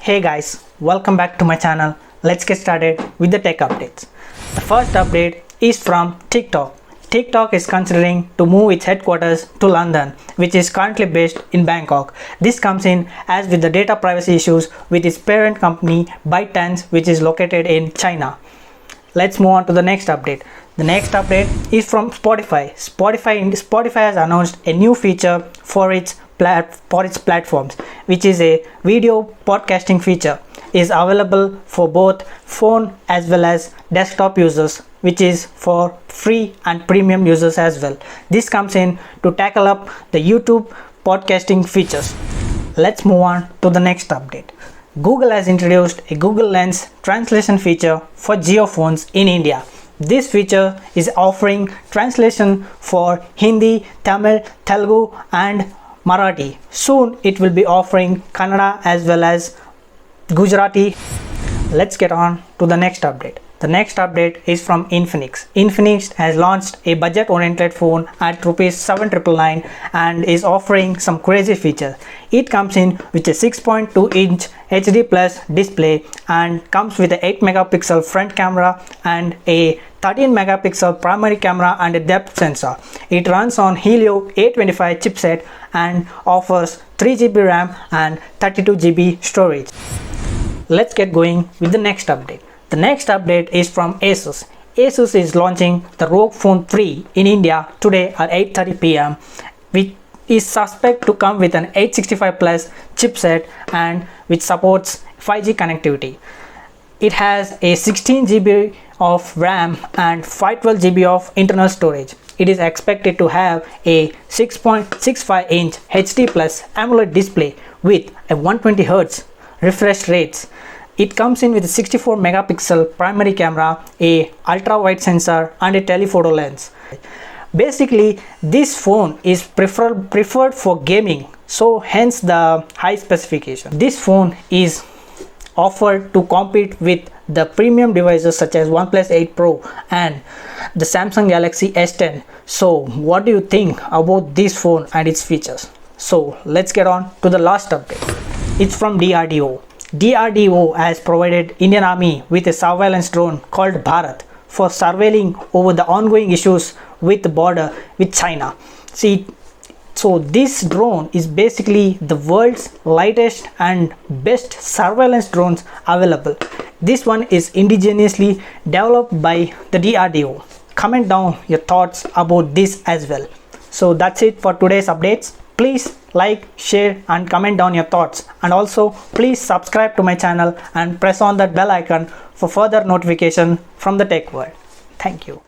Hey guys, welcome back to my channel. Let's get started with the tech updates. The first update is from TikTok. TikTok is considering to move its headquarters to London, which is currently based in Bangkok. This comes in as with the data privacy issues with its parent company ByteDance, which is located in China. Let's move on to the next update. The next update is from Spotify. Spotify has announced a new feature for its platforms, which is a video podcasting feature. Is available for both phone as well as desktop users, which is for free and premium users as well. This comes in to tackle up the YouTube podcasting features. Let's move on to the next update. Google has introduced a Google Lens translation feature for Jio phones in India. This feature is offering translation for Hindi, Tamil, Telugu and Marathi. Soon it will be offering Kannada as well as Gujarati. Let's get on to the next update. The next update is from Infinix. Infinix has launched a budget-oriented phone at Rs 7,999 and is offering some crazy features. It comes in with a 6.2-inch HD Plus display and comes with a 8-megapixel front camera and a 13-megapixel primary camera and a depth sensor. It runs on Helio A25 chipset and offers 3GB RAM and 32GB storage. Let's get going with the next update. The next update is from Asus. Asus is launching the ROG Phone 3 in India today at 8:30 p.m. which is suspect to come with an 865 Plus chipset and which supports 5G connectivity. It has a 16GB of RAM and 512GB of internal storage. It is expected to have a 6.65-inch HD Plus AMOLED display with a 120Hz refresh rates. It comes in with a 64 megapixel primary camera, a ultra wide sensor and a telephoto lens. Basically this phone is preferred for gaming, so hence the high specification. This phone is offered to compete with the premium devices such as OnePlus 8 Pro and the Samsung Galaxy S10. So what do you think about this phone and its features? So let's get on to the last update. It's from DRDO. DRDO has provided Indian Army with a surveillance drone called Bharat for surveilling over the ongoing issues with the border with China. So this drone is basically the world's lightest and best surveillance drones available. This one is indigenously developed by the DRDO. Comment down your thoughts about this as well. So that's it for today's updates. Please like, share and comment down your thoughts, and also please subscribe to my channel and press on that bell icon for further notification from the tech world. Thank you.